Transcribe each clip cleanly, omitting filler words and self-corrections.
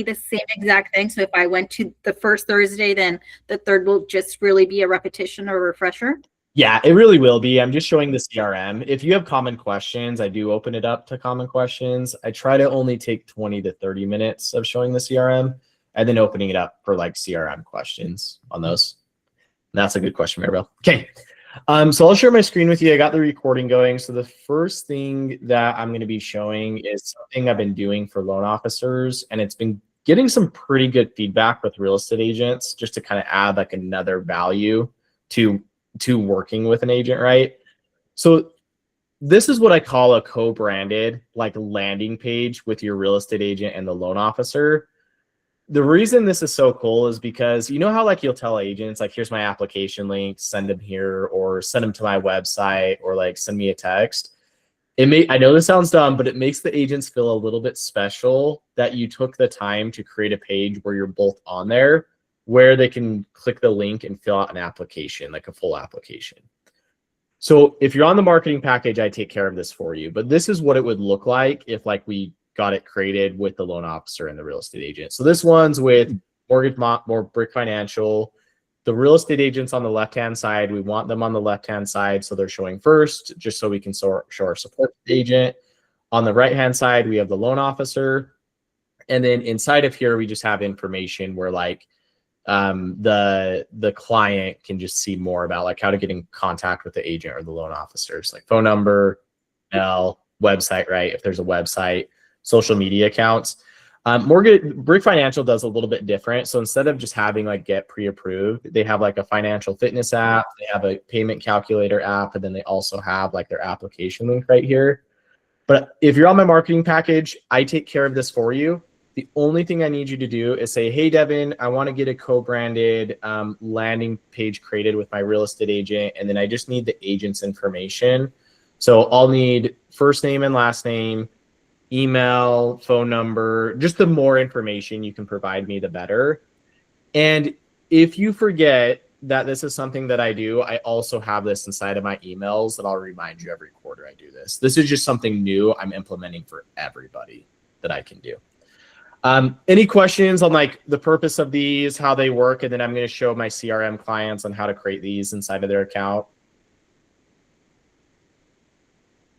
the same exact thing? So if I went to the first Thursday, then the third will just really be a repetition or refresher? Yeah, it really will be. I'm just showing the CRM. If you have common questions, I do open it up to common questions. I try to only take 20 to 30 minutes of showing the CRM and then opening it up for like CRM questions on those. And that's a good question, Maribel. Okay. So I'll share my screen with you. I got the recording going. So the first thing that I'm going to be showing is something I've been doing for loan officers, and it's been getting some pretty good feedback with real estate agents, just to kind of add like another value to working with an agent, right? So this is what I call a co-branded like landing page with your real estate agent and the loan officer. The reason this is so cool is because you know how like you'll tell agents like, here's my application link, send them here, or send them to my website, or like send me a text. I know this sounds dumb, but it makes the agents feel a little bit special that you took the time to create a page where you're both on there, where they can click the link and fill out an application, like a full application. So if you're on the marketing package, I take care of this for you, but this is what it would look like if like we got it created with the loan officer and the real estate agent. So this one's with Brick Financial. The real estate agents on the left-hand side, we want them on the left-hand side, so they're showing first, just so we can show our support to the agent. On the right-hand side, we have the loan officer. And then inside of here, we just have information where like the client can just see more about like how to get in contact with the agent or the loan officers, like phone number, email, website, right? If there's a website, social media accounts. Brick Financial does a little bit different. So instead of just having like get pre-approved, they have like a financial fitness app, they have a payment calculator app, and then they also have like their application link right here. But if you're on my marketing package, I take care of this for you. The only thing I need you to do is say, hey, Devin, I want to get a co-branded landing page created with my real estate agent. And then I just need the agent's information. So I'll need first name and last name, email, phone number, just the more information you can provide me, the better. And if you forget that this is something that I do, I also have this inside of my emails that I'll remind you every quarter I do this. This is just something new I'm implementing for everybody that I can do. Any questions on like the purpose of these, how they work, and then I'm going to show my CRM clients on how to create these inside of their account.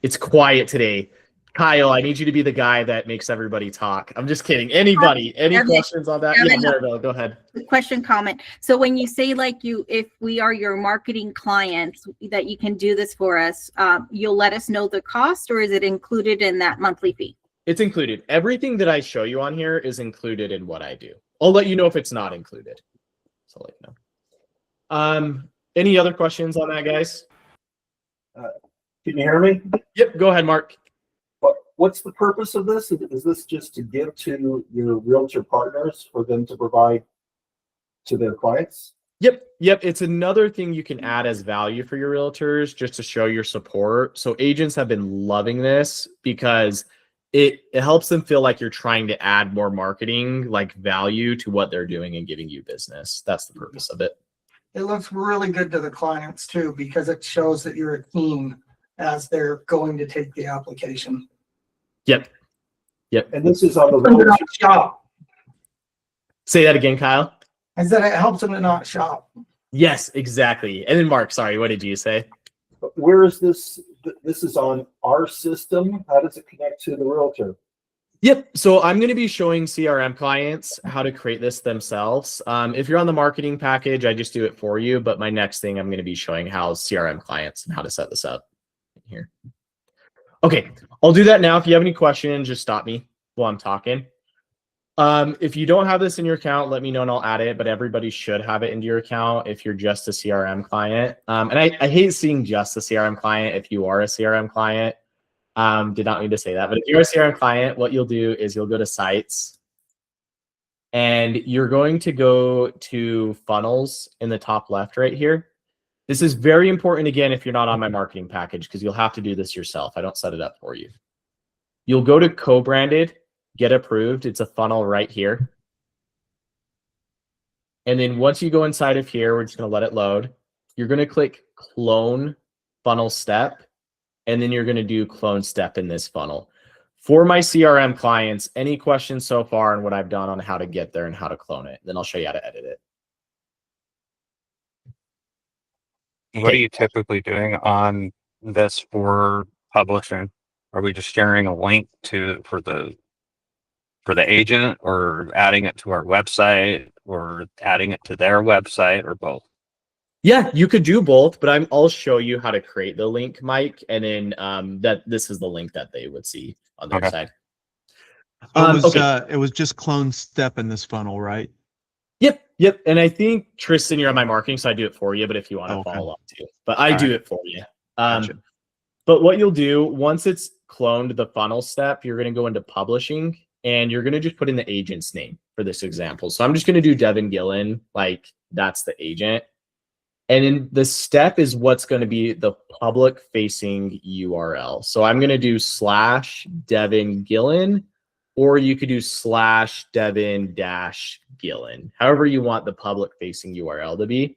It's quiet today. Kyle, I need you to be the guy that makes everybody talk. I'm just kidding. Anybody, any questions on that? Yeah, Maribel, go ahead. Question, comment. So when you say like if we are your marketing clients, that you can do this for us, you'll let us know the cost, or is it included in that monthly fee? It's included. Everything that I show you on here is included in what I do. I'll let you know if it's not included. So let you know. Any other questions on that, guys? Can you hear me? Yep, go ahead, Mark. What's the purpose of this? Is this just to give to your realtor partners for them to provide to their clients? Yep. It's another thing you can add as value for your realtors just to show your support. So agents have been loving this because it helps them feel like you're trying to add more marketing, like value to what they're doing and giving you business. That's the purpose of it. It looks really good to the clients too, because it shows that you're a team as they're going to take the application. Yep. And this is on the Not shop. Say that again, Kyle. I said it helps them to not shop. Yes, exactly. And then Mark, sorry, what did you say? Where is this? This is on our system. How does it connect to the realtor? Yep. So I'm going to be showing CRM clients how to create this themselves. If you're on the marketing package, I just do it for you. But my next thing, I'm going to be showing how CRM clients and how to set this up here. Okay, I'll do that now. If you have any questions, just stop me while I'm talking. If you don't have this in your account, let me know and I'll add it, but everybody should have it into your account if you're just a CRM client. And I hate seeing just a CRM client if you are a CRM client. Did not mean to say that, but if you're a CRM client, what you'll do is you'll go to sites and you're going to go to funnels in the top left right here. This is very important, again, if you're not on my marketing package, because you'll have to do this yourself. I don't set it up for you. You'll go to co-branded, get approved. It's a funnel right here. And then once you go inside of here, we're just going to let it load. You're going to click clone funnel step, and then you're going to do clone step in this funnel. For my CRM clients, any questions so far on what I've done on how to get there and how to clone it? Then I'll show you how to edit it. What are you typically doing on this for publishing? Are we just sharing a link for the agent, or adding it to our website, or adding it to their website, or both? Yeah, you could do both, but I'll show you how to create the link, Mike, and then that this is the link that they would see on their side. It was just clone step in this funnel, right? Yep. And I think Tristan, you're on my marketing, so I do it for you. But if you want to follow up too, but I do it for you. Gotcha. But what you'll do once it's cloned the funnel step, you're going to go into publishing, and you're going to just put in the agent's name for this example. So I'm just going to do Deven Gillen, like that's the agent. And then the step is what's going to be the public facing URL. So I'm going to do /Deven Gillen, or you could do /Deven-Gillen, however you want the public facing URL to be.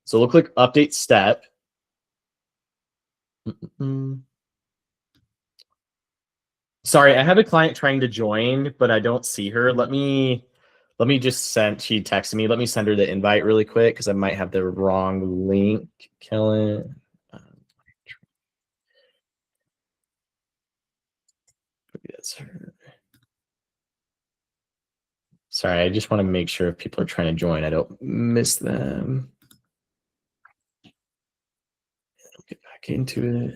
So we'll click update step. Sorry, I have a client trying to join, but I don't see her. Let me just send, she texted me. Let me send her the invite really quick because I might have the wrong link. Kellen. That's her. Sorry, I just want to make sure if people are trying to join, I don't miss them. Get back into it.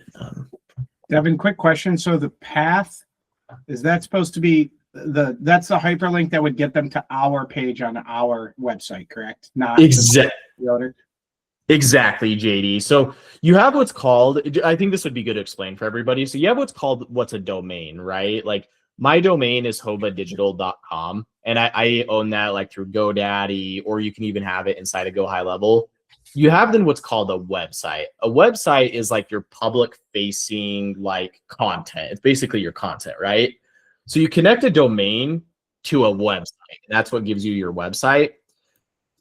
Devin, quick question. So the path, is that supposed to be that's the hyperlink that would get them to our page on our website, correct? Not exactly. Exactly, JD. So you have what's called, I think this would be good to explain for everybody. So you have what's a domain, right? Like my domain is hobadigital.com, and I own that like through GoDaddy, or you can even have it inside of Go High Level. You have then what's called a website. A website is like your public facing like content. It's basically your content, right? So you connect a domain to a website. That's what gives you your website.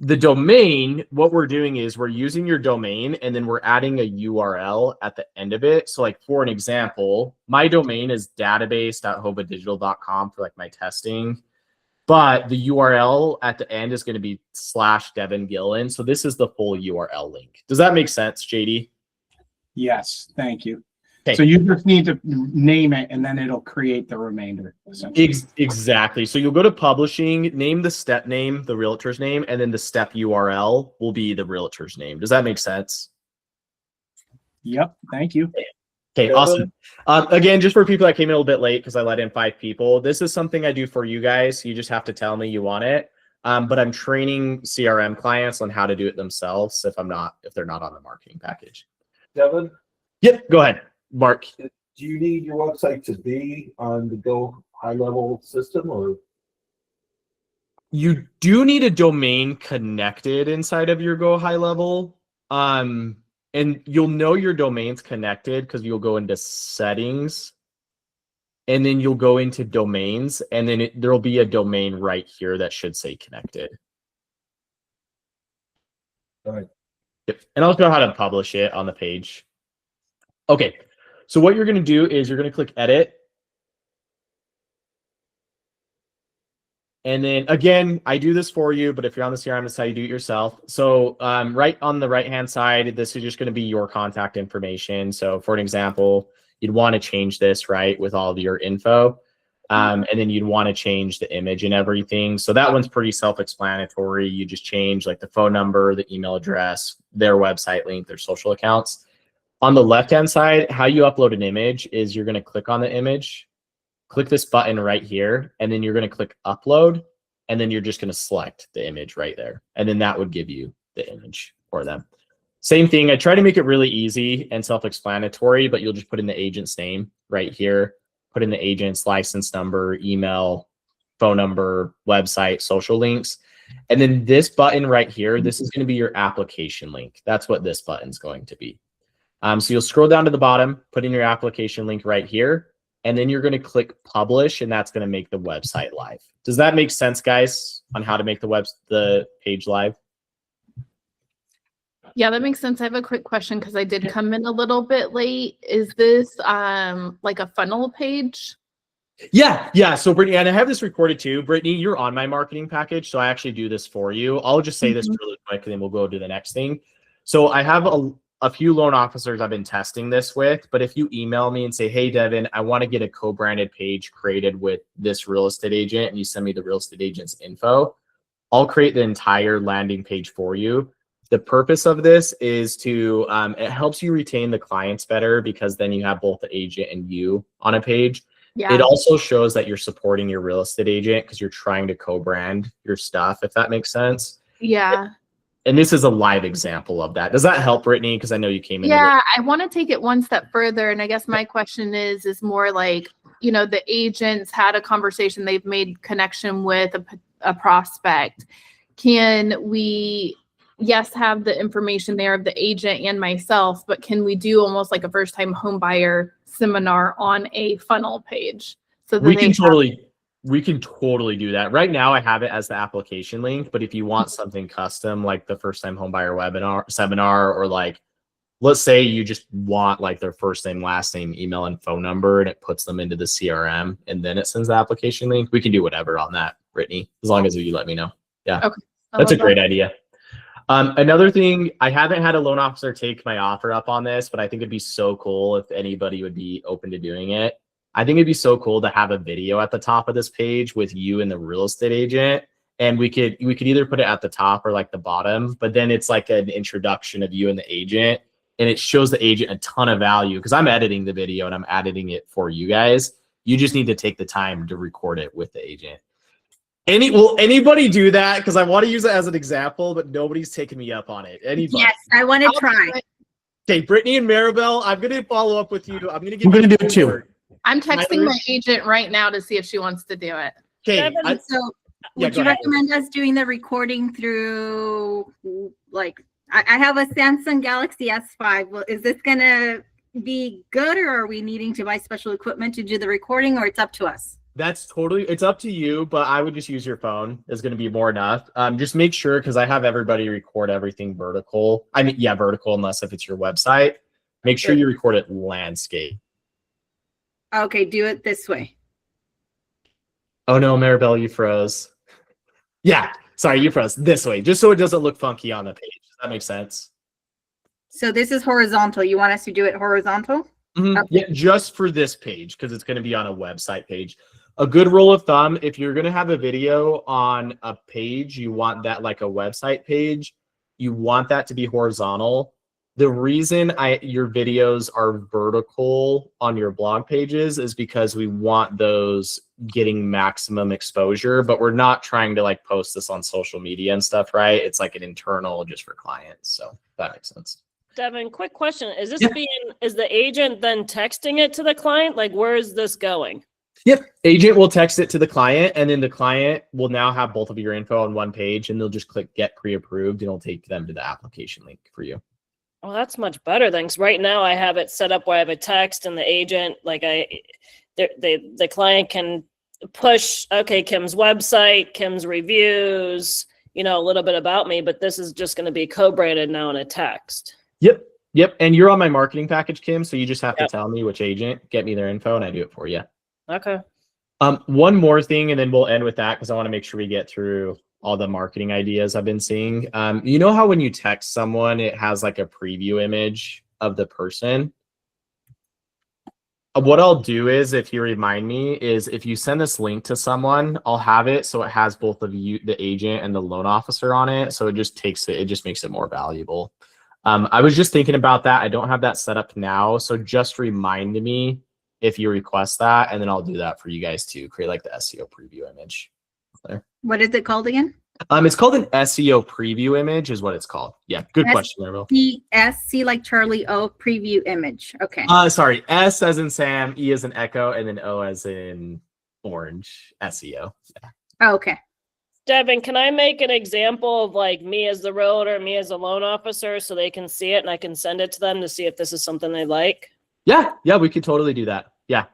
The domain, what we're doing is we're using your domain, and then we're adding a URL at the end of it. So like for an example, my domain is database.hobadigital.com for like my testing. But the URL at the end is going to be /Deven Gillen. So this is the full URL link. Does that make sense, JD? Yes, thank you. Okay. So you just need to name it, and then it'll create the remainder. Exactly. So you'll go to publishing, name the step name, the realtor's name, and then the step URL will be the realtor's name. Does that make sense? Yep. Thank you. Okay, awesome. Again, just for people that came in a little bit late because I let in 5 people, this is something I do for you guys. You just have to tell me you want it. But I'm training CRM clients on how to do it themselves if they're not on the marketing package. Devin? Yep, go ahead, Mark. Do you need your website to be on the Go High Level system, or? You do need a domain connected inside of your Go High Level. And you'll know your domain's connected because you'll go into settings, and then you'll go into domains, and then there'll be a domain right here that should say connected. All right. Yep. And I'll show how to publish it on the page. Okay. So what you're going to do is you're going to click edit. And then again, I do this for you, but if you're on the CRM, that's how you do it yourself. So right on the right-hand side, this is just going to be your contact information. So for an example, you'd want to change this, right, with all of your info. And then you'd want to change the image and everything. So that one's pretty self-explanatory. You just change like the phone number, the email address, their website link, their social accounts. On the left-hand side, how you upload an image is you're going to click on the image, click this button right here, and then you're going to click upload, and then you're just going to select the image right there. And then that would give you the image for them. Same thing. I try to make it really easy and self-explanatory, but you'll just put in the agent's name right here, put in the agent's license number, email, phone number, website, social links. And then this button right here, this is going to be your application link. That's what this button's going to be. So you'll scroll down to the bottom, put in your application link right here, and then you're going to click publish, and that's going to make the website live. Does that make sense, guys, on how to make the page live? Yeah, that makes sense. I have a quick question because I did come in a little bit late. Is this like a funnel page? Yeah. So Brittany, and I have this recorded too. Brittany, you're on my marketing package, so I actually do this for you. I'll just say this really quick, and then we'll go to the next thing. So I have a few loan officers I've been testing this with, but if you email me and say, hey, Devin, I want to get a co-branded page created with this real estate agent, and you send me the real estate agent's info, I'll create the entire landing page for you. The purpose of this is to, it helps you retain the clients better because then you have both the agent and you on a page. Yeah. It also shows that you're supporting your real estate agent because you're trying to co-brand your stuff, if that makes sense. Yeah. And this is a live example of that. Does that help, Brittany? Because I know you came in. Yeah, I want to take it one step further. And I guess my question is more like, you know, the agents had a conversation, they've made connection with a prospect. Can we, yes, have the information there of the agent and myself, but can we do almost like a first time home buyer seminar on a funnel page? So that we can totally do that. Right now I have it as the application link, but if you want something custom, like the first time home buyer seminar, or like, let's say you just want like their first name, last name, email, and phone number, and it puts them into the CRM and then it sends the application link. We can do whatever on that, Brittany, as long as you let me know. Yeah. Okay. That's a great idea. Another thing, I haven't had a loan officer take my offer up on this, but I think it'd be so cool if anybody would be open to doing it. I think it'd be so cool to have a video at the top of this page with you and the real estate agent. And we could either put it at the top or like the bottom, but then it's like an introduction of you and the agent. And it shows the agent a ton of value because I'm editing the video and I'm editing it for you guys. You just need to take the time to record it with the agent. Will anybody do that? Because I want to use it as an example, but nobody's taken me up on it. Anybody? Yes, I want to try. Okay, Brittany and Maribel, I'm going to follow up with you. I'm going to give I'm you going to do it too. I'm texting my agent right now to see if she wants to do it. Okay. So would you recommend us doing the recording through, like, I have a Samsung Galaxy S5. Well, is this going to be good, or are we needing to buy special equipment to do the recording, or it's up to us? It's up to you, but I would just use your phone. Is going to be more enough. Just make sure, because I have everybody record everything vertical. I mean, yeah, vertical, unless if it's your website. Make sure you record it landscape. Okay, do it this way. Oh no, Maribel, you froze. Yeah, sorry, you froze this way, just so it doesn't look funky on the page. Does that make sense? So this is horizontal. You want us to do it horizontal? Mm-hmm. Okay. Yeah, just for this page, because it's going to be on a website page. A good rule of thumb, if you're going to have a video on a page, you want that like a website page, you want that to be horizontal. The reason your videos are vertical on your blog pages is because we want those getting maximum exposure, but we're not trying to like post this on social media and stuff, right? It's like an internal just for clients. So that makes sense. Devin, quick question. Is this is the agent then texting it to the client? Like, where is this going? Yep. Agent will text it to the client, and then the client will now have both of your info on one page, and they'll just click get pre-approved, and it'll take them to the application link for you. Well, that's much better then, 'cause right now I have it set up where I have a text and the agent, like the client can push, okay, Kim's website, Kim's reviews, you know, a little bit about me, but this is just going to be co-branded now in a text. Yep. And you're on my marketing package, Kim, so you just have to tell me which agent, get me their info, and I do it for you. Okay. One more thing, and then we'll end with that because I want to make sure we get through all the marketing ideas I've been seeing. You know how when you text someone, it has like a preview image of the person? What I'll do is, if you remind me, is if you send this link to someone, I'll have it so it has both of you, the agent and the loan officer on it. So it just makes it more valuable. I was just thinking about that. I don't have that set up now. So just remind me if you request that, and then I'll do that for you guys too. Create like the SEO preview image. There. What is it called again? It's called an SEO preview image is what it's called. Yeah, good question, Maribel. C like Charlie, O, preview image. Okay. Sorry, S as in Sam, E as in Echo, and then O as in Orange, SEO. Yeah. Oh, okay. Devin, can I make an example of like me as the realtor, me as a loan officer, so they can see it and I can send it to them to see if this is something they like? Yeah, we could totally do that. Yeah.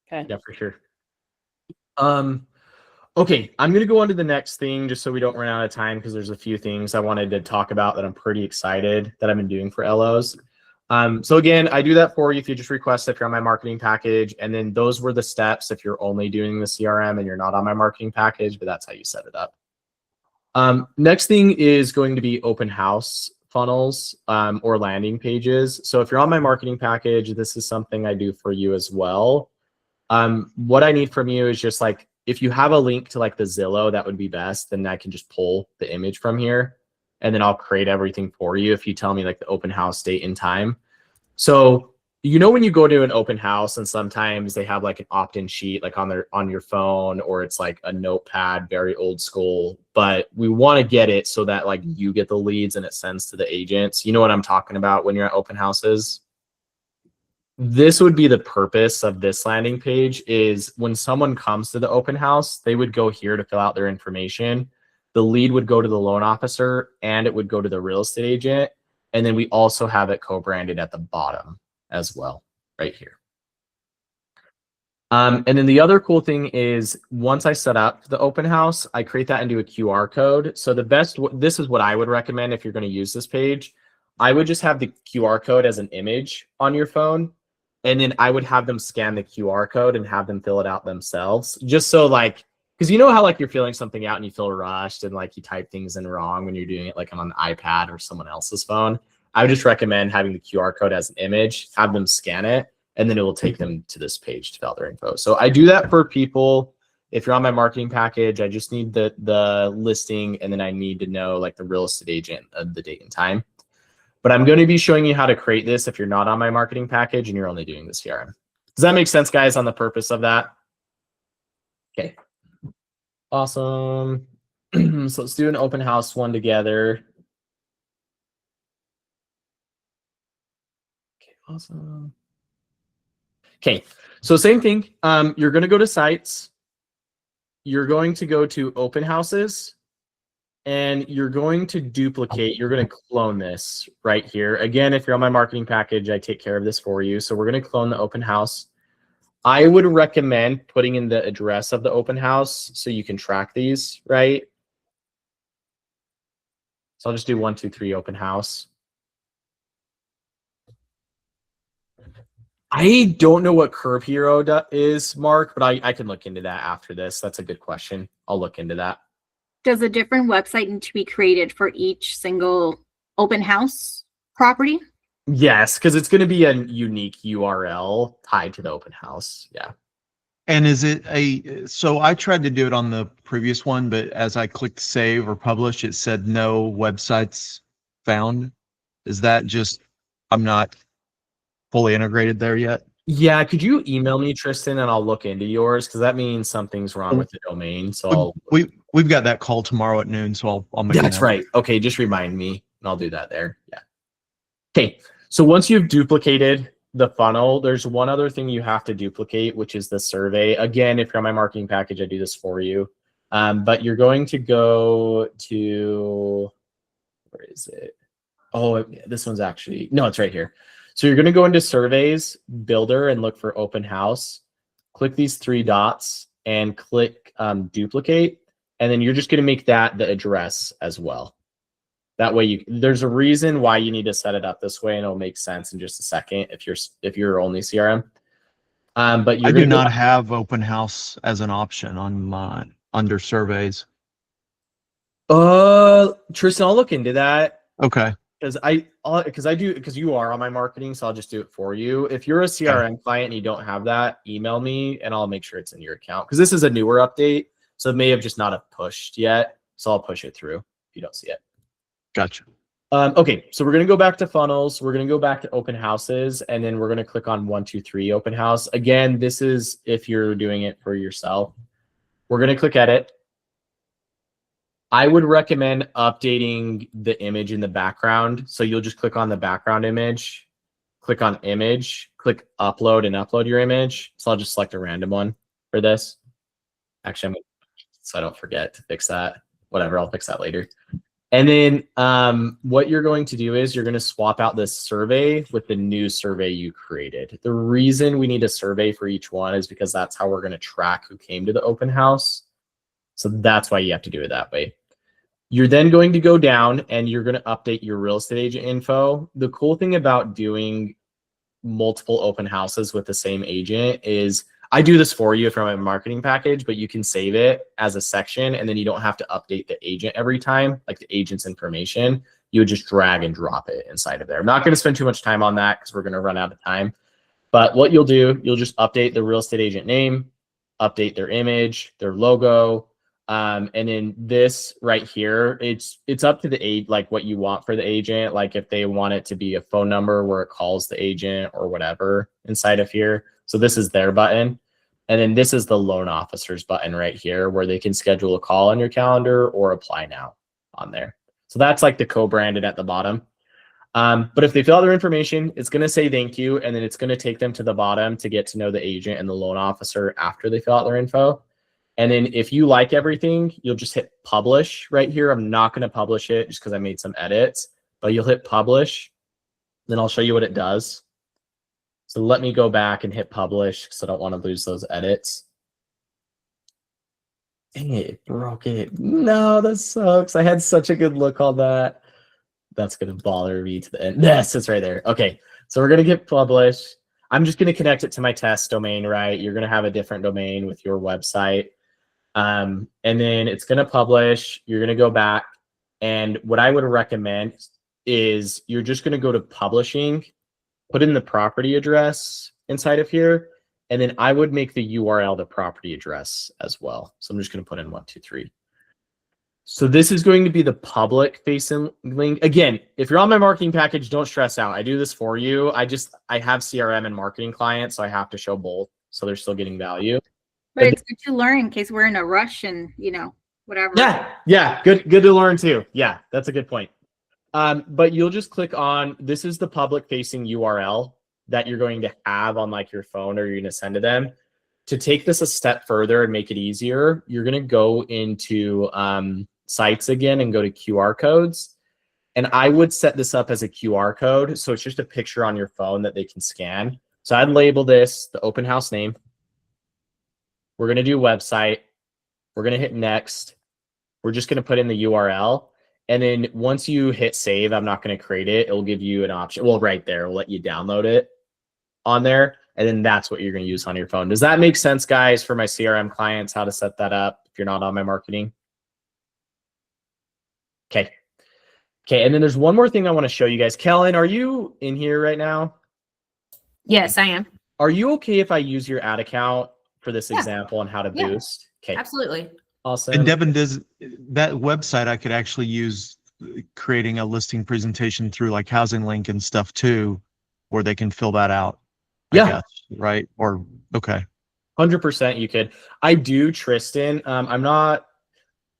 Okay. Yeah, for sure. Okay, I'm going to go on to the next thing just so we don't run out of time because there's a few things I wanted to talk about that I'm pretty excited that I've been doing for LOs. So again, I do that for you if you just request if you're on my marketing package. And then those were the steps if you're only doing the CRM and you're not on my marketing package, but that's how you set it up. Next thing is going to be open house funnels or landing pages. So if you're on my marketing package, this is something I do for you as well. What I need from you is just like, if you have a link to like the Zillow, that would be best. Then I can just pull the image from here and then I'll create everything for you if you tell me like the open house date and time. So, you know, when you go to an open house and sometimes they have like an opt-in sheet like on your phone, or it's like a notepad, very old school, but we want to get it so that like you get the leads and it sends to the agents. You know what I'm talking about when you're at open houses? This would be the purpose of this landing page, is when someone comes to the open house, they would go here to fill out their information. The lead would go to the loan officer and it would go to the real estate agent. And then we also have it co-branded at the bottom as well, right here. And then the other cool thing is once I set up the open house, I create that into a QR code. So this is what I would recommend if you're going to use this page. I would just have the QR code as an image on your phone. And then I would have them scan the QR code and have them fill it out themselves. Just so like, because you know how like you're filling something out and you feel rushed and like you type things in wrong when you're doing it like on an iPad or someone else's phone. I would just recommend having the QR code as an image, have them scan it, and then it will take them to this page to fill out their info. So I do that for people. If you're on my marketing package, I just need the listing, and then I need to know like the real estate agent of the date and time. But I'm going to be showing you how to create this if you're not on my marketing package and you're only doing the CRM. Does that make sense, guys, on the purpose of that? Okay. Awesome. So let's do an open house one together. Okay, awesome. Okay, so same thing. You're going to go to sites. You're going to go to open houses. And you're going to duplicate, you're going to clone this right here. Again, if you're on my marketing package, I take care of this for you. So we're going to clone the open house. I would recommend putting in the address of the open house so you can track these, right? So I'll just do 123 open house. I don't know what Curve Hero is, Mark, but I can look into that after this. That's a good question. I'll look into that. Does a different website need to be created for each single open house property? Yes, because it's going to be a unique URL tied to the open house. Yeah. And is it so I tried to do it on the previous one, but as I clicked save or publish, it said no websites found. Is that just, I'm not fully integrated there yet? Yeah, could you email me, Tristan, and I'll look into yours, because that means something's wrong with the domain. So we've got that call tomorrow at noon, so I'll make that's right. Okay, just remind me, and I'll do that there. Yeah. Okay, so once you've duplicated the funnel, there's one other thing you have to duplicate, which is the survey. Again, if you're on my marketing package, I do this for you. But you're going to go to, where is it? Oh, this one's actually, no, it's right here. So you're going to go into surveys, builder, and look for open house. Click these three dots and click duplicate. And then you're just going to make that the address as well. That way there's a reason why you need to set it up this way, and it'll make sense in just a second if you're only CRM. But I do not have open house as an option on my under surveys. Tristan, I'll look into that. Okay. Because you are on my marketing, so I'll just do it for you. If you're a CRM client and you don't have that, email me and I'll make sure it's in your account, because this is a newer update, so it may have just not have pushed yet. So I'll push it through if you don't see it. Gotcha. Okay, so we're gonna go back to funnels. We're gonna go back to open houses, and then we're gonna click on 123 open house. Again, this is if you're doing it for yourself. We're gonna click edit. I would recommend updating the image in the background. So you'll just click on the background image, click on image, click upload, and upload your image. So I'll just select a random one for this. Actually, so I don't forget to fix that. Whatever, I'll fix that later. And then what you're going to do is you're going to swap out this survey with the new survey you created. The reason we need a survey for each one is because that's how we're going to track who came to the open house. So that's why you have to do it that way. You're then going to go down and you're going to update your real estate agent info. The cool thing about doing multiple open houses with the same agent is I do this for you from a marketing package, but you can save it as a section and then you don't have to update the agent every time, like the agent's information. You would just drag and drop it inside of there. I'm not going to spend too much time on that because we're going to run out of time. But what you'll do, you'll just update the real estate agent name, update their image, their logo. And then this right here, it's up to the like what you want for the agent. Like if they want it to be a phone number where it calls the agent or whatever inside of here. So this is their button. And then this is the loan officer's button right here where they can schedule a call on your calendar or apply now on there. So that's like the co-branded at the bottom. But if they fill out their information, it's going to say thank you. And then it's going to take them to the bottom to get to know the agent and the loan officer after they fill out their info. And then if you like everything, you'll just hit publish right here. I'm not going to publish it just because I made some edits, but you'll hit publish. Then I'll show you what it does. So let me go back and hit publish because I don't want to lose those edits. Dang it, it broke it. No, that sucks. I had such a good look on that. That's going to bother me to the end. Yes, it's right there. Okay, so we're going to hit publish. I'm just going to connect it to my test domain, right? You're going to have a different domain with your website. And then it's going to publish. You're going to go back. And what I would recommend is you're just going to go to publishing, put in the property address inside of here. And then I would make the URL the property address as well. So I'm just going to put in 123. So this is going to be the public facing link. Again, if you're on my marketing package, don't stress out. I do this for you. I have CRM and marketing clients, so I have to show both. So they're still getting value. But it's good to learn in case we're in a rush and, you know, whatever. Yeah, good to learn too. Yeah, that's a good point. But you'll just click on, this is the public facing URL that you're going to have on like your phone or you're going to send to them. To take this a step further and make it easier, you're going to go into sites again and go to QR codes. And I would set this up as a QR code. So it's just a picture on your phone that they can scan. So I'd label this the open house name. We're going to do website. We're going to hit next. We're just going to put in the URL. And then once you hit save, I'm not going to create it. It'll give you an option. Well, right there, it'll let you download it on there. And then that's what you're going to use on your phone. Does that make sense, guys, for my CRM clients, how to set that up if you're not on my marketing? Okay. Okay. And then there's one more thing I want to show you guys. Kellen, are you in here right now? Yes, I am. Are you okay if I use your ad account for this example on how to boost? Okay. Absolutely. Awesome. And Deven, does that website I could actually use creating a listing presentation through like Housing Link and stuff too, where they can fill that out? I guess, right? Or okay. 100% you could. I do, Tristan. I'm not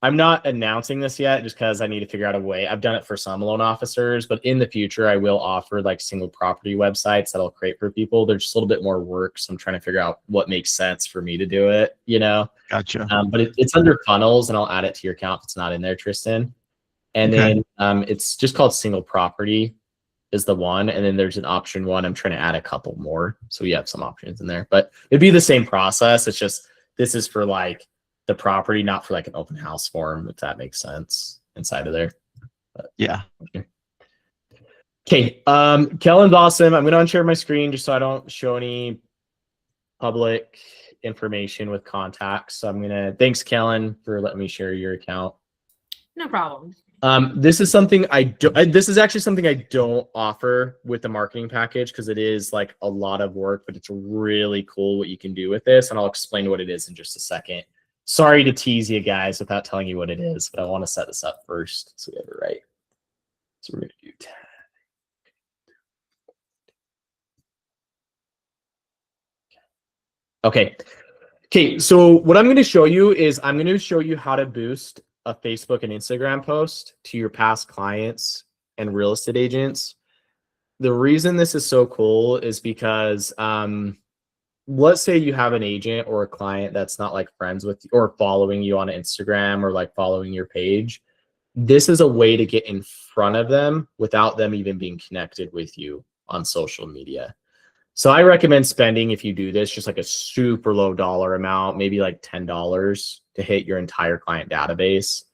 announcing this yet just because I need to figure out a way. I've done it for some loan officers, but in the future I will offer like single property websites that I'll create for people. They're just a little bit more work, so I'm trying to figure out what makes sense for me to do it, you know? Gotcha. But it's under funnels and I'll add it to your account if it's not in there, Tristan. And then it's just called single property is the one. And then there's an option one. I'm trying to add a couple more. So we have some options in there, but it'd be the same process. It's just, this is for like the property, not for like an open house form, if that makes sense inside of there. But, yeah. Okay. Kellen's awesome. I'm going to unshare my screen just so I don't show any public information with contacts. So I'm going to, thanks Kellen for letting me share your account. No problem. This is something this is actually something I don't offer with the marketing package because it is like a lot of work, but it's really cool what you can do with this. And I'll explain what it is in just a second. Sorry to tease you guys without telling you what it is, but I want to set this up first so we have it right. So we're going to do tag. Okay, so what I'm going to show you is I'm going to show you how to boost a Facebook and Instagram post to your past clients and real estate agents. The reason this is so cool is because let's say you have an agent or a client that's not like friends with you or following you on Instagram or like following your page. This is a way to get in front of them without them even being connected with you on social media. So I recommend spending, if you do this, just like a super low dollar amount, maybe like $10 to hit your entire client database.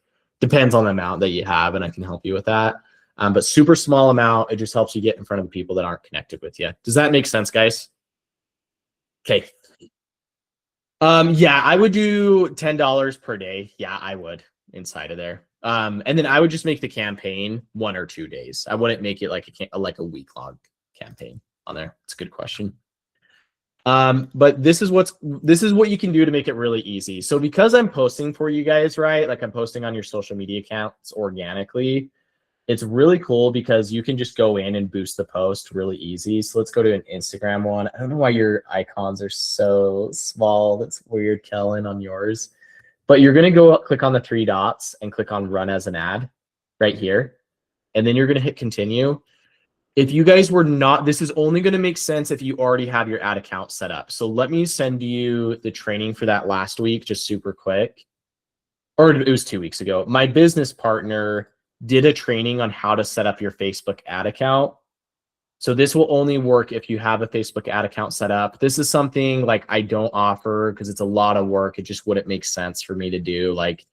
Depends on the amount that you have, and I can help you with that. But super small amount, it just helps you get in front of the people that aren't connected with you. Does that make sense, guys? Okay. Yeah, I would do $10 per day. Yeah, I would inside of there. And then I would just make the campaign 1 or 2 days. I wouldn't make it like a week-long campaign on there. It's a good question. But this is what you can do to make it really easy. So because I'm posting for you guys, right? Like I'm posting on your social media accounts organically. It's really cool because you can just go in and boost the post really easy. So let's go to an Instagram one. I don't know why your icons are so small. That's weird, Kellen, on yours. But you're going to go click on the 3 dots and click on run as an ad right here. And then you're going to hit continue. If you guys were not, this is only going to make sense if you already have your ad account set up. So let me send you the training for that last week, just super quick. Or it was 2 weeks ago. My business partner did a training on how to set up your Facebook ad account. So this will only work if you have a Facebook ad account set up. This is something like I don't offer because it's a lot of work. It just wouldn't make sense for me to do. Like,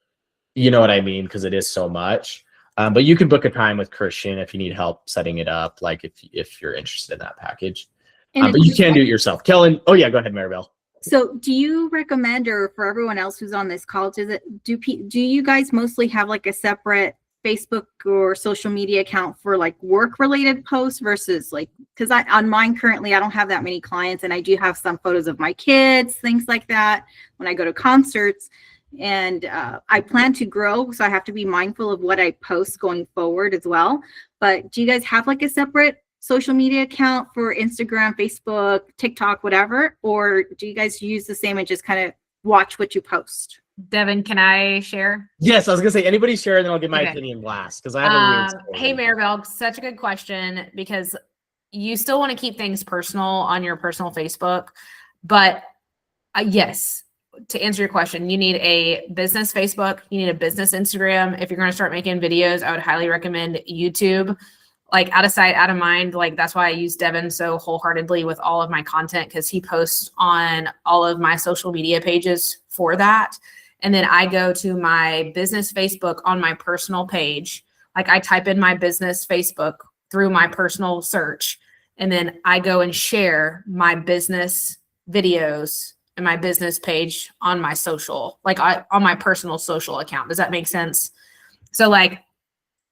you know what I mean? Because it is so much. But you can book a time with Christian if you need help setting it up, like if you're interested in that package. But you can do it yourself. Kellen, oh yeah, go ahead, Maribel. So do you recommend, or for everyone else who's on this call, do you guys mostly have like a separate Facebook or social media account for like work related posts versus like, because on mine currently I don't have that many clients, and I do have some photos of my kids, things like that when I go to concerts, and I plan to grow, so I have to be mindful of what I post going forward as well. But do you guys have like a separate social media account for Instagram, Facebook, TikTok, whatever, or do you guys use the same and just kind of watch what you post? Devin, can I share? Yes, I was gonna say anybody share, and then I'll get my opinion last because I have a weird story. Hey, Maribel, such a good question, because you still want to keep things personal on your personal Facebook, but yes, to answer your question, you need a business Facebook, you need a business Instagram. If you're going to start making videos, I would highly recommend YouTube. Like out of sight, out of mind. Like that's why I use Devin so wholeheartedly with all of my content, because he posts on all of my social media pages for that. And then I go to my business Facebook on my personal page. Like I type in my business Facebook through my personal search, and then I go and share my business videos and my business page on my social, like on my personal social account. Does that make sense? So like,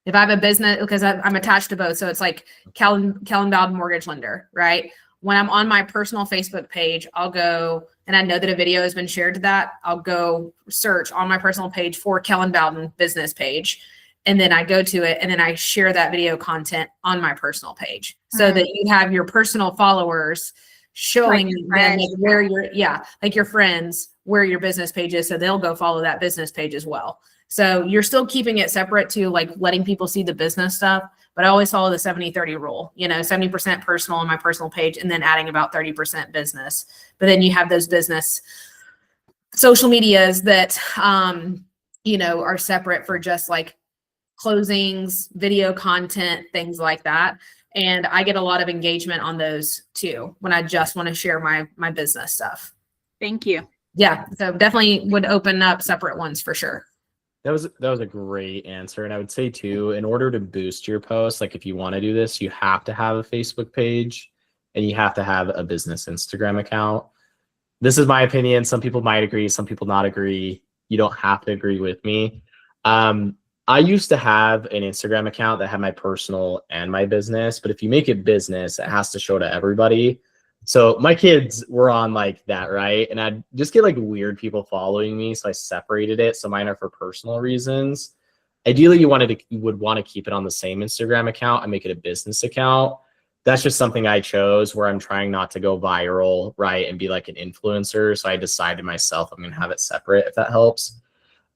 if I have a business, because I'm attached to both. So it's like Kellen Bowden Mortgage Lender, right? When I'm on my personal Facebook page, I'll go, and I know that a video has been shared to that, I'll go search on my personal page for Kellen Bowden business page. And then I go to it, and then I share that video content on my personal page so that you have your personal followers showing them like where like your friends, where your business page is. So they'll go follow that business page as well. So you're still keeping it separate to like letting people see the business stuff, but I always follow the 70-30 rule, 70% personal on my personal page and then adding about 30% business. But then you have those business social medias that, are separate for just like closings, video content, things like that. And I get a lot of engagement on those too, when I just want to share my business stuff. Thank you. Yeah. So definitely would open up separate ones for sure. That was a great answer. And I would say too, in order to boost your posts, like if you want to do this, you have to have a Facebook page and you have to have a business Instagram account. This is my opinion. Some people might agree, some people not agree. You don't have to agree with me. I used to have an Instagram account that had my personal and my business, but if you make it business, it has to show to everybody. So my kids were on like that, right? And I'd just get like weird people following me. So I separated it. So mine are for personal reasons. Ideally, you would want to keep it on the same Instagram account and make it a business account. That's just something I chose where I'm trying not to go viral, right? And be like an influencer. So I decided myself, I'm going to have it separate if that helps.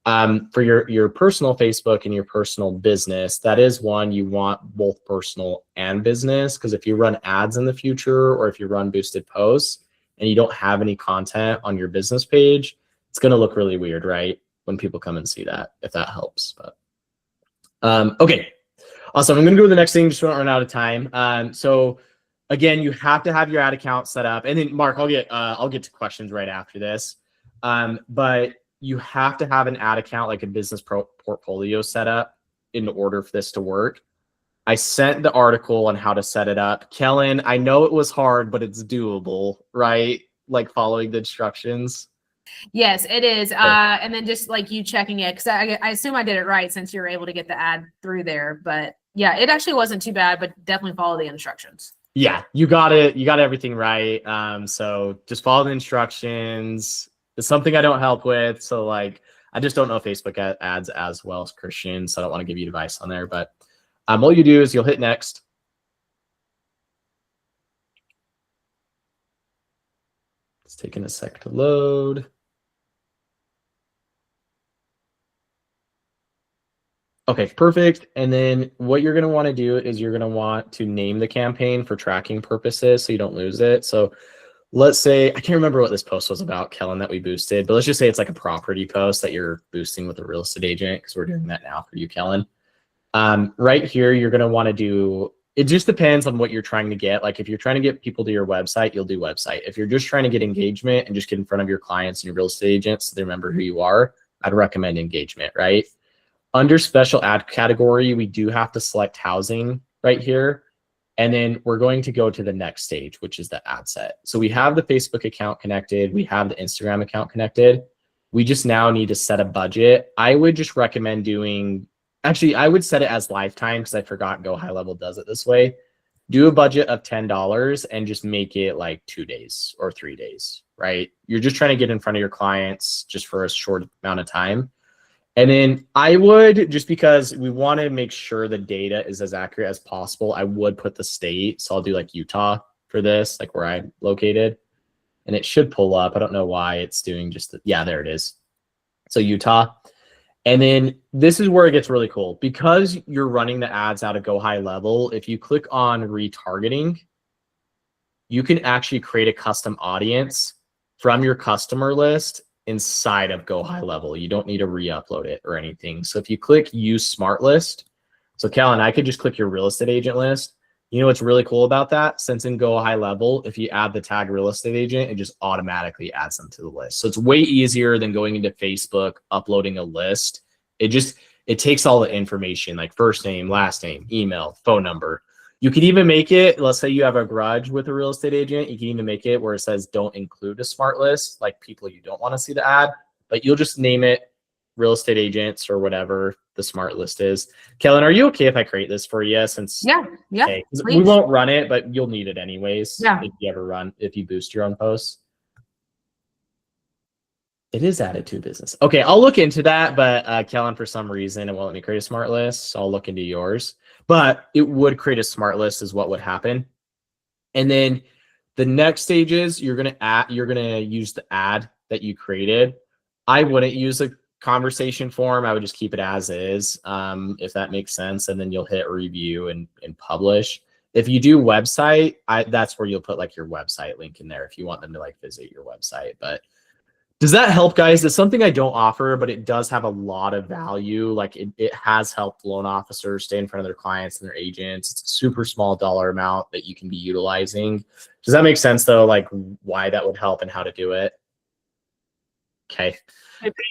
For your personal Facebook and your personal business, that is one you want both personal and business, because if you run ads in the future or if you run boosted posts and you don't have any content on your business page, it's going to look really weird, right? When people come and see that, if that helps. But okay, awesome. I'm going to go to the next thing, just don't run out of time. So again, you have to have your ad account set up, and then Mark, I'll get to questions right after this. But you have to have an ad account, like a business portfolio set up in order for this to work. I sent the article on how to set it up. Kellen, I know it was hard, but it's doable, right? Like following the instructions. Yes, it is. And then just like you checking it, because I assume I did it right since you were able to get the ad through there. But yeah, it actually wasn't too bad, but definitely follow the instructions. Yeah, you got it. You got everything right. So just follow the instructions. It's something I don't help with. So like, I just don't know Facebook ads as well as Christian. So I don't want to give you advice on there. But all you do is you'll hit next. It's taking a sec to load. Okay, perfect. And then what you're going to want to do is you're going to want to name the campaign for tracking purposes so you don't lose it. So let's say, I can't remember what this post was about, Kellen, that we boosted, but let's just say it's like a property post that you're boosting with a real estate agent, because we're doing that now for you, Kellen. Right here, you're going to want to do, it just depends on what you're trying to get. Like if you're trying to get people to your website, you'll do website. If you're just trying to get engagement and just get in front of your clients and your real estate agents so they remember who you are, I'd recommend engagement, right? Under special ad category, we do have to select housing right here. And then we're going to go to the next stage, which is the ad set. So we have the Facebook account connected. We have the Instagram account connected. We just now need to set a budget. I would just recommend doing, actually, I would set it as lifetime because I forgot Go High Level does it this way. Do a budget of $10 and just make it like 2 days or 3 days, right? You're just trying to get in front of your clients just for a short amount of time. And then I would, just because we want to make sure the data is as accurate as possible, I would put the state. So I'll do like Utah for this, like where I'm located. And it should pull up. I don't know why it's doing just the, yeah, there it is. So Utah. And then this is where it gets really cool. Because you're running the ads out of Go High Level, if you click on retargeting, you can actually create a custom audience from your customer list inside of Go High Level. You don't need to re-upload it or anything. So if you click use smart list, so Kellen, I could just click your real estate agent list. You know what's really cool about that? Since in Go High Level, if you add the tag real estate agent, it just automatically adds them to the list. So it's way easier than going into Facebook, uploading a list. It takes all the information like first name, last name, email, phone number. You could even make it, let's say you have a grudge with a real estate agent, you can even make it where it says don't include a smart list, like people you don't want to see the ad, but you'll just name it real estate agents or whatever the smart list is. Kellen, are you okay if I create this for you? Since Yeah. okay, we won't run it, but you'll need it anyways. Yeah. If you boost your own posts. It is added to business. Okay, I'll look into that, but Kellen, for some reason, it won't let me create a smart list. So I'll look into yours. But it would create a smart list is what would happen. And then the next stage is you're gonna use the ad that you created. I wouldn't use a conversation form. I would just keep it as is, if that makes sense. And then you'll hit review and publish. If you do website, that's where you'll put like your website link in there if you want them to like visit your website. But does that help, guys? It's something I don't offer, but it does have a lot of value. Like it has helped loan officers stay in front of their clients and their agents. It's a super small dollar amount that you can be utilizing. Does that make sense though? Like why that would help and how to do it? Okay.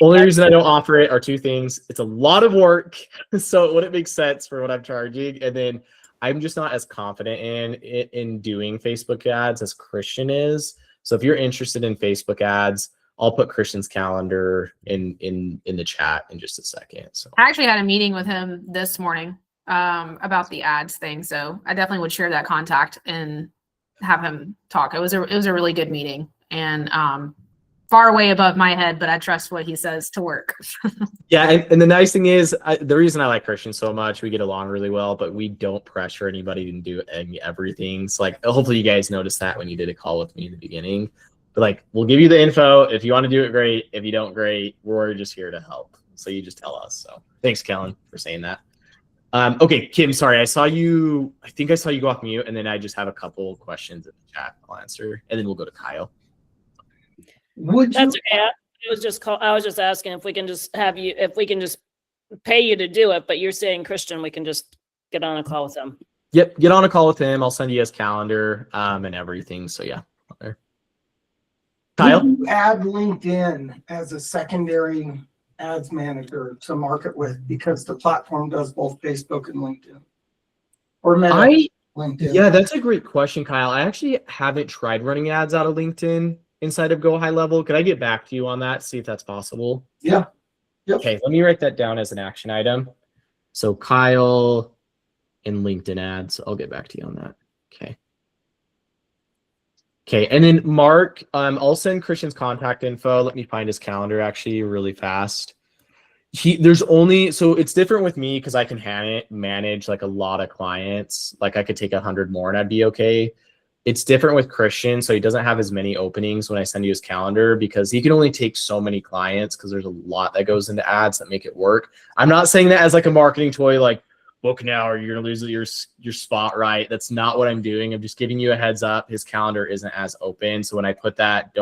Only reason I don't offer it are two things. It's a lot of work, so it wouldn't make sense for what I'm charging. And then I'm just not as confident in doing Facebook ads as Christian is. So if you're interested in Facebook ads, I'll put Christian's calendar in the chat in just a second. So I actually had a meeting with him this morning about the ads thing. So I definitely would share that contact and have him talk. It was a really good meeting and far away above my head, but I trust what he says to work. Yeah, and the nice thing is, the reason I like Christian so much, we get along really well, but we don't pressure anybody to do everything. So like, hopefully you guys noticed that when you did a call with me in the beginning. But like, we'll give you the info. If you want to do it, great. If you don't, great. We're just here to help. So you just tell us. So thanks, Kellen, for saying that. Okay, Kim, sorry. I think I saw you go off mute, and then I just have a couple questions in the chat I'll answer, and then we'll go to Kyle. That's okay. I was just asking if we can just pay you to do it, but you're saying, Christian, we can just get on a call with him. Yep, get on a call with him. I'll send you his calendar and everything. So yeah. Kyle? Would you add LinkedIn as a secondary ads manager to market with, because the platform does both Facebook and LinkedIn? Or Meta, LinkedIn. Yeah, that's a great question, Kyle. I actually haven't tried running ads out of LinkedIn inside of Go High Level. Could I get back to you on that, see if that's possible? Yeah. Yep. Okay, let me write that down as an action item. So Kyle in LinkedIn ads. I'll get back to you on that. Okay. Okay, and then Mark, I'll send Christian's contact info. Let me find his calendar actually really fast. There's only, so it's different with me because I can manage like a lot of clients. Like I could take 100 more and I'd be okay. It's different with Christian, so he doesn't have as many openings when I send you his calendar because he can only take so many clients because there's a lot that goes into ads that make it work. I'm not saying that as like a marketing toy, like book now or you're gonna lose your spot, right? That's not what I'm doing. I'm just giving you a heads up. His calendar isn't as open, so when I put that,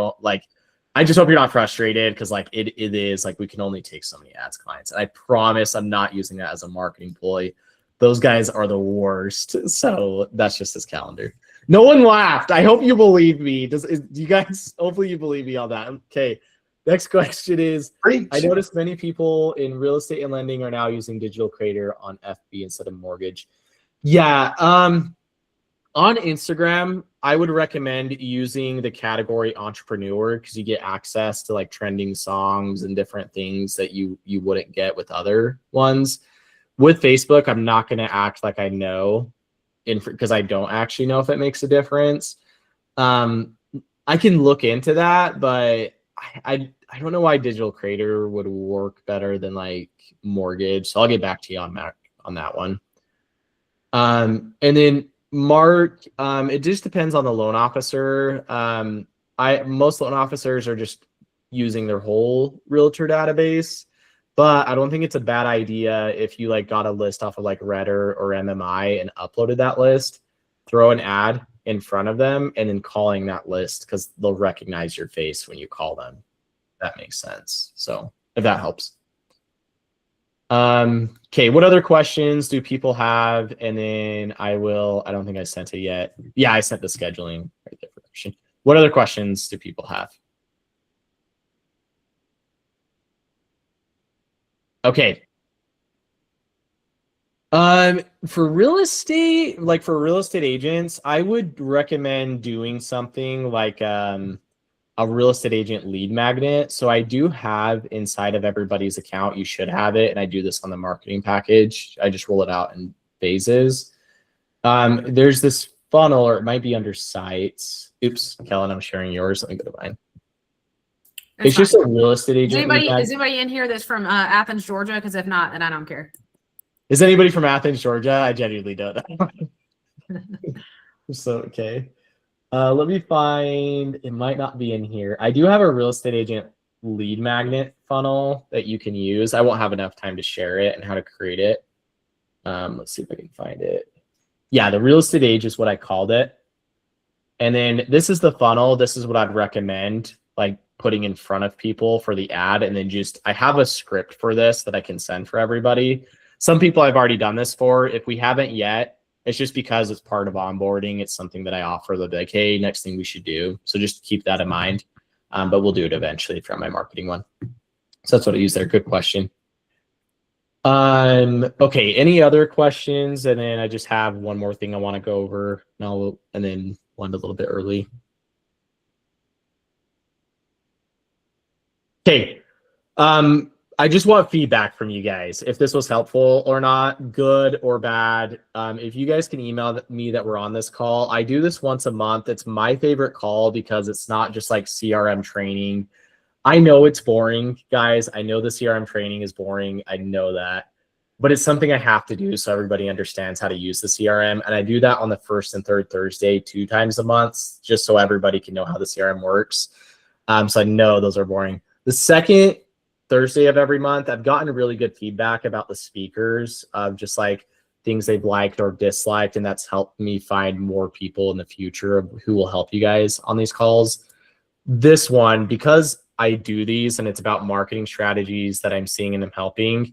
I just hope you're not frustrated because like it is like we can only take so many ads clients. And I promise I'm not using that as a marketing ploy. Those guys are the worst. So that's just his calendar. No one laughed. I hope you believe me. Do you guys, hopefully you believe me on that. Okay. Next question is, I noticed many people in real estate and lending are now using Digital Creator on FB instead of mortgage. Yeah. On Instagram, I would recommend using the category entrepreneur because you get access to like trending songs and different things that you wouldn't get with other ones. With Facebook, I'm not going to act like I know because I don't actually know if it makes a difference. I can look into that, but I don't know why Digital Creator would work better than like mortgage. So I'll get back to you on that one. And then Mark, it just depends on the loan officer. Most loan officers are just using their whole realtor database, but I don't think it's a bad idea if you like got a list off of like Redder or MMI and uploaded that list, throw an ad in front of them and then calling that list because they'll recognize your face when you call them. That makes sense. So if that helps. Okay, what other questions do people have? And then I don't think I sent it yet. Yeah, I sent the scheduling right there for question. What other questions do people have? Okay. For real estate agents, I would recommend doing something like a real estate agent lead magnet. So I do have inside of everybody's account, you should have it. And I do this on the marketing package. I just roll it out in phases. There's this funnel, or it might be under sites. Oops, Kellen, I'm sharing yours. Let me go to mine. It's just a real estate agent. Is anybody in here that's from Athens, Georgia? Because if not, then I don't care. Is anybody from Athens, Georgia? I genuinely don't know. So, okay. Let me find, it might not be in here. I do have a real estate agent lead magnet funnel that you can use. I won't have enough time to share it and how to create it. Let's see if I can find it. Yeah, the real estate agent is what I called it. And then this is the funnel. This is what I'd recommend, like putting in front of people for the ad. And then I have a script for this that I can send for everybody. Some people I've already done this for. If we haven't yet, it's just because it's part of onboarding. It's something that I offer. They'll be like, hey, next thing we should do. So just keep that in mind. But we'll do it eventually from my marketing one. So that's what I use there. Good question. Okay, any other questions? And then I just have one more thing I want to go over. And then one a little bit early. Okay. I just want feedback from you guys. If this was helpful or not, good or bad. If you guys can email me that we're on this call. I do this once a month. It's my favorite call because it's not just like CRM training. I know it's boring, guys. I know the CRM training is boring. I know that. But it's something I have to do so everybody understands how to use the CRM. And I do that on the first and third Thursday, 2 times a month, just so everybody can know how the CRM works. So I know those are boring. The second Thursday of every month, I've gotten really good feedback about the speakers of just like things they've liked or disliked. And that's helped me find more people in the future who will help you guys on these calls. This one, because I do these and it's about marketing strategies that I'm seeing and I'm helping.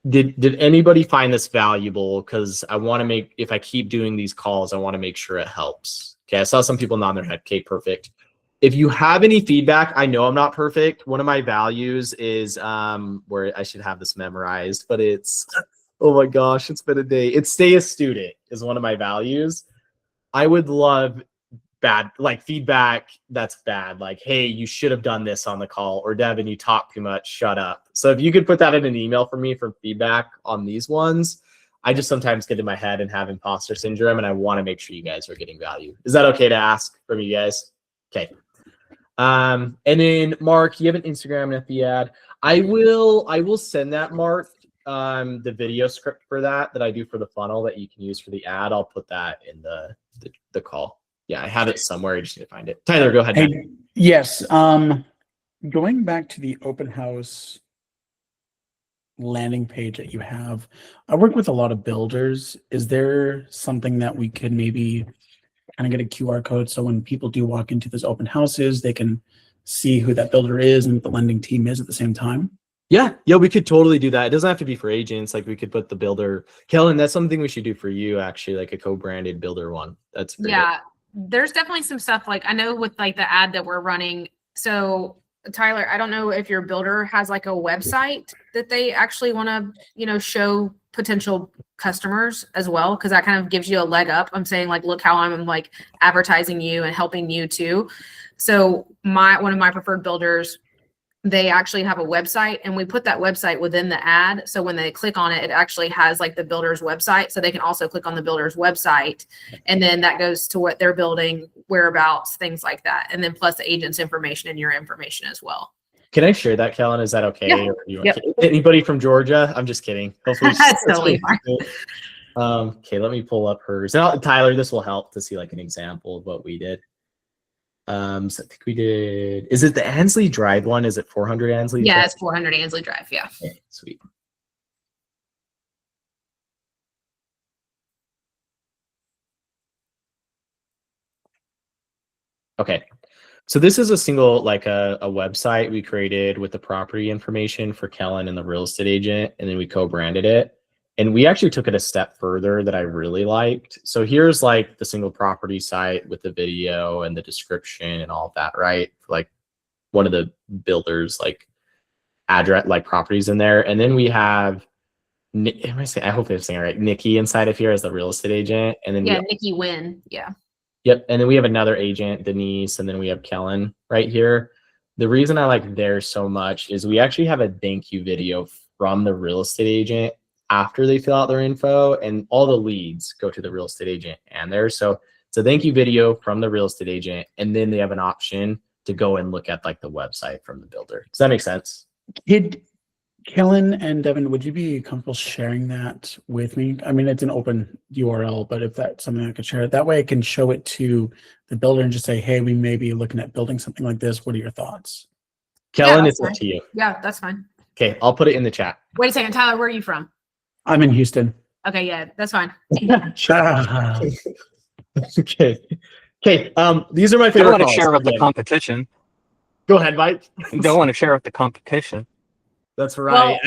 Did anybody find this valuable? Because I want to if I keep doing these calls, I want to make sure it helps. Okay, I saw some people nod their head. Okay, perfect. If you have any feedback, I know I'm not perfect. One of my values is where I should have this memorized, but it's, oh my gosh, it's been a day. It's stay a student is one of my values. I would love bad, like feedback that's bad. Like, hey, you should have done this on the call, or Devin, you talk too much, shut up. So if you could put that in an email for me for feedback on these ones, I just sometimes get in my head and have imposter syndrome, and I want to make sure you guys are getting value. Is that okay to ask from you guys? Okay. And then Mark, you have an Instagram and FB ad. I will send that, Mark, the video script for that I do for the funnel that you can use for the ad. I'll put that in the call. Yeah, I have it somewhere. I just need to find it. Tyler, go ahead. Hey, yes. Going back to the open house landing page that you have, I work with a lot of builders. Is there something that we could maybe kind of get a QR code so when people do walk into those open houses, they can see who that builder is and what the lending team is at the same time? Yeah, we could totally do that. It doesn't have to be for agents. Like we could put the builder. Kellen, that's something we should do for you, actually, like a co-branded builder one. That's great. Yeah, there's definitely some stuff like I know with like the ad that we're running. So Tyler, I don't know if your builder has like a website that they actually want to, show potential customers as well, because that kind of gives you a leg up. I'm saying like, look how I'm like advertising you and helping you too. So one of my preferred builders, they actually have a website, and we put that website within the ad. So when they click on it, it actually has like the builder's website. So they can also click on the builder's website, and then that goes to what they're building, whereabouts, things like that. And then plus the agent's information and your information as well. Can I share that, Kellen? Is that okay? Yeah. Or you anybody from Georgia? I'm just kidding. Hopefully That's totally fine. Okay, let me pull up hers. Now, Tyler, this will help to see like an example of what we did. So I think we did. Is it the Ansley Drive one? Is it 400 Ansley? Yeah, Drive? it's 400 Ansley Drive. Yeah. Okay, sweet. Okay. So this is a single, like a website we created with the property information for Kellen and the real estate agent, and then we co-branded it. And we actually took it a step further that I really liked. So here's like the single property site with the video and the description and all of that, right? Like one of the builders, like address, like properties in there. And then we have, I hope I'm saying it right, Nikki inside of here as the real estate agent. And then Nikki Wynn. Yeah. Yep. And then we have another agent, Denise, and then we have Kellen right here. The reason I like theirs so much is we actually have a thank you video from the real estate agent after they fill out their info, and all the leads go to the real estate agent and there. So it's a thank you video from the real estate agent, and then they have an option to go and look at like the website from the builder. Does that make sense? Kellen and Devin, would you be comfortable sharing that with me? I mean, it's an open URL, but if that's something I could share, that way I can show it to the builder and just say, hey, we may be looking at building something like this. What are your thoughts? Kellen, it's up to you. Yeah, that's fine. Okay, I'll put it in the chat. Wait a second, Tyler, where are you from? I'm in Houston. Okay, yeah, that's fine. Okay. These are my I favorite. don't want to share with the competition. Go ahead, Mike. Don't want to share with the competition. That's right.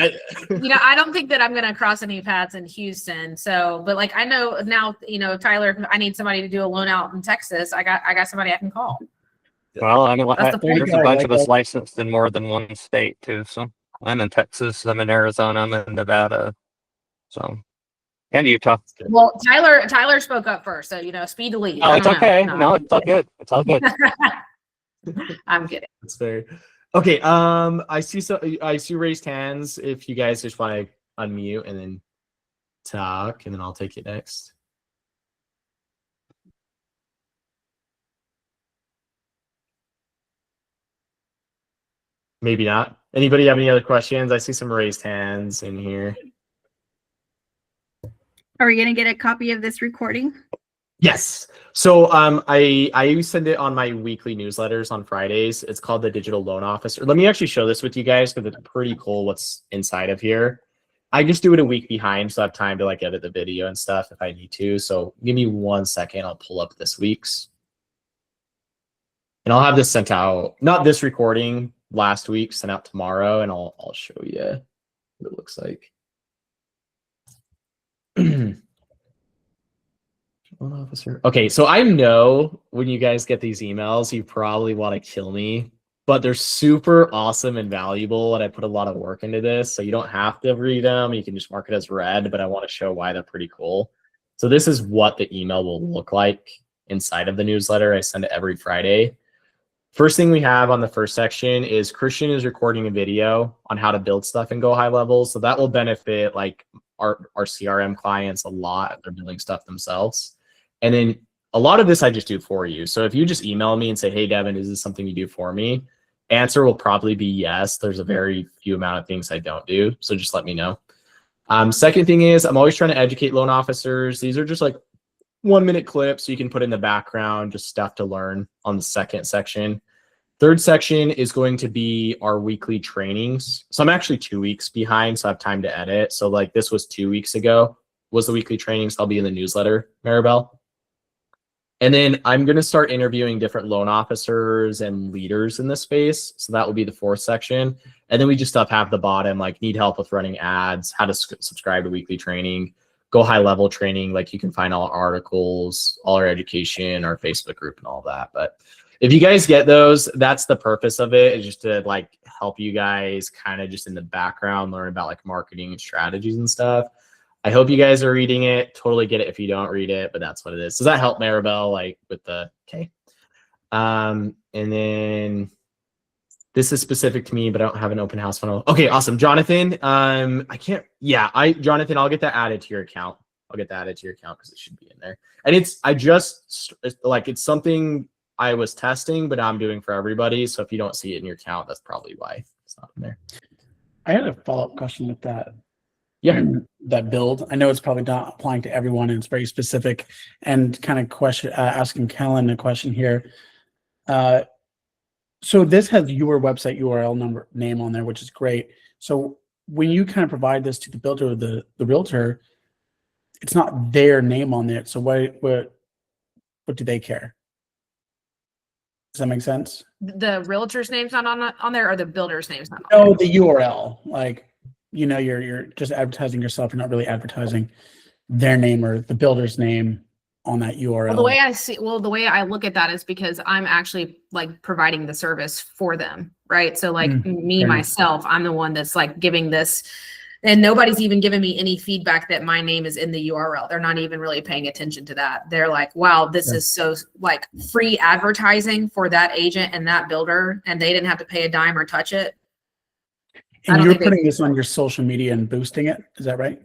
Well, I don't think that I'm going to cross any paths in Houston. So, but like, I know now, Tyler, I need somebody to do a loan out in Texas. I got somebody I can call. Well, I mean, That's the point. there's a bunch of us licensed in more than one state too. So I'm in Texas, I'm in Arizona, I'm in Nevada. So, and Utah. Well, Tyler spoke up first, so speed the lead. Oh, it's okay. No, it's all good. It's all good. I'm kidding. That's fair. Okay. I see raised hands. If you guys just want to unmute and then talk, and then I'll take it next. Maybe not. Anybody have any other questions? I see some raised hands in here. Are we going to get a copy of this recording? Yes. So I send it on my weekly newsletters on Fridays. It's called the Digital Loan Officer. Let me actually show this with you guys because it's pretty cool what's inside of here. I just do it a week behind, so I have time to like edit the video and stuff if I need to. So give me 1 second. I'll pull up this week's. And I'll have this sent out, not this recording, last week, sent out tomorrow, and I'll show you what it looks like. loan officer. Okay, so I know when you guys get these emails, you probably want to kill me, but they're super awesome and valuable, and I put a lot of work into this, so you don't have to read them. You can just mark it as read, but I want to show why they're pretty cool. So this is what the email will look like inside of the newsletter. I send it every Friday. First thing we have on the first section is Christian is recording a video on how to build stuff and go high level. So that will benefit like our CRM clients a lot if they're building stuff themselves. And then a lot of this I just do for you. So if you just email me and say, hey, Devin, is this something you do for me? Answer will probably be yes. There's a very few amount of things I don't do. So just let me know. Second thing is I'm always trying to educate loan officers. These are just like 1-minute clips so you can put in the background, just stuff to learn on the second section. Third section is going to be our weekly trainings. So I'm actually 2 weeks behind, so I have time to edit. So like this was 2 weeks ago, was the weekly trainings. I'll be in the newsletter, Maribel. And then I'm going to start interviewing different loan officers and leaders in this space. So that will be the fourth section. And then we just have the bottom, like need help with running ads, how to subscribe to weekly training, go high level training. Like you can find all our articles, all our education, our Facebook group and all that. But if you guys get those, that's the purpose of it, is just to like help you guys kind of just in the background, learn about like marketing and strategies and stuff. I hope you guys are reading it. Totally get it if you don't read it, but that's what it is. Does that help, Maribel? Like with the okay. And then this is specific to me, but I don't have an open house funnel. Okay, awesome. Jonathan, I can't, yeah, Jonathan, I'll get that added to your account. I'll get that added to your account because it should be in there. And it's it's something I was testing, but I'm doing for everybody. So if you don't see it in your account, that's probably why it's not in there. I had a follow-up question with that. Yeah. That build. I know it's probably not applying to everyone and it's very specific, and kind of asking Kellen a question here. So this has your website URL name on there, which is great. So when you kind of provide this to the builder or the realtor, it's not their name on there. So what do they care? Does that make sense? The realtor's name's not on there, or the builder's name's not on there? No, the URL. Like, you know, you're just advertising yourself. You're not really advertising their name or the builder's name on that URL. Well, the way I look at that is because I'm actually like providing the service for them, right? So like myself, I'm the one that's like giving this, and nobody's even giving me any feedback that my name is in the URL. They're not even really paying attention to that. They're like, wow, this is so like free advertising for that agent and that builder, and they didn't have to pay a dime or touch it. And you're putting this on your social media and boosting it. Is that right?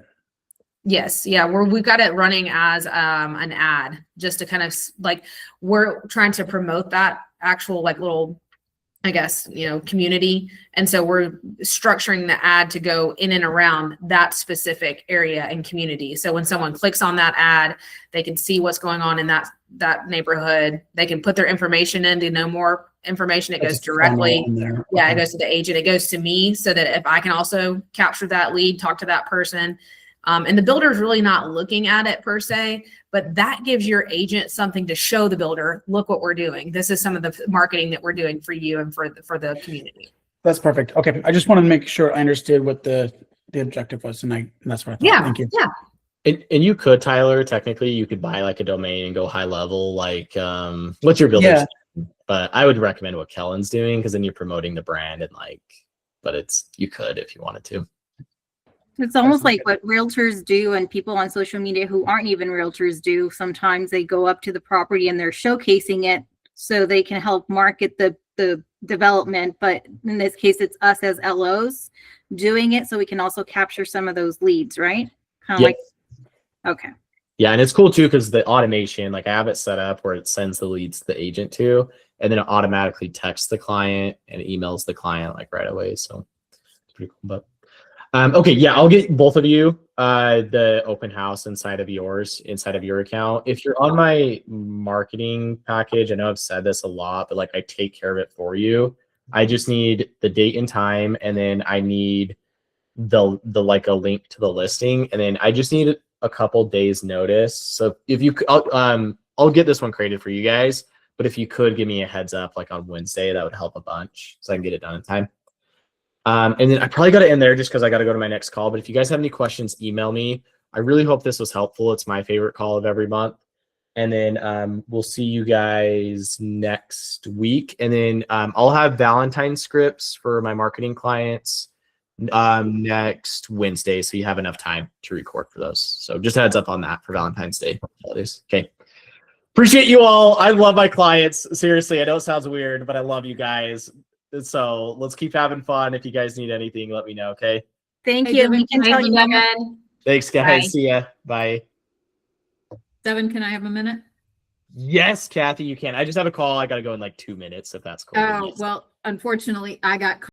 Yes. Yeah. We've got it running as an ad, just to kind of like, we're trying to promote that actual like little, I guess, you know, community. And so we're structuring the ad to go in and around that specific area and community. So when someone clicks on that ad, they can see what's going on in that neighborhood. They can put their information in to know more information. It goes directly. Yeah, it goes to the agent. It goes to me, so that if I can also capture that lead, talk to that person. And the builder is really not looking at it per se, but that gives your agent something to show the builder, look what we're doing. This is some of the marketing that we're doing for you and for the community. That's perfect. Okay. I just want to make sure I understood what the objective was, and that's what I thought. Yeah. Thank you. Yeah. And you could, Tyler, technically you could buy like a domain and go high level, like what's your builder's name? But I would recommend what Kellen's doing, because then you're promoting the brand and like, but you could if you wanted to. It's almost like what realtors do, and people on social media who aren't even realtors do. Sometimes they go up to the property and they're showcasing it so they can help market the development. But in this case, it's us as LOs doing it, so we can also capture some of those leads, right? Kind of like, okay. Yeah, and it's cool too, because the automation, like I have it set up where it sends the leads to the agent too, and then it automatically texts the client and emails the client like right away. So it's pretty cool. But okay, yeah, I'll get both of you the open house inside of your account. If you're on my marketing package, I know I've said this a lot, but like I take care of it for you. I just need the date and time, and then I need the like a link to the listing, and then I just need a couple days notice. So if you I'll get this one created for you guys, but if you could give me a heads up like on Wednesday, that would help a bunch so I can get it done in time. And then I probably got to end there just because I got to go to my next call. But if you guys have any questions, email me. I really hope this was helpful. It's my favorite call of every month. And then we'll see you guys next week. And then I'll have Valentine scripts for my marketing clients next Wednesday. So you have enough time to record for those. So just a heads up on that for Valentine's Day holidays. Okay. Appreciate you all. I love my clients. Seriously, I know it sounds weird, but I love you guys. So let's keep having fun. If you guys need anything, let me know. Okay. Thank Hey, you. Deven, We can Thank tell you, you. Megan. Thanks, guys. Bye. See ya. Bye. Deven, can I have a minute? Yes, Kathy, you can. I just have a call. I got to go in like 2 minutes if that's cool. Oh, Yes. well, unfortunately, I got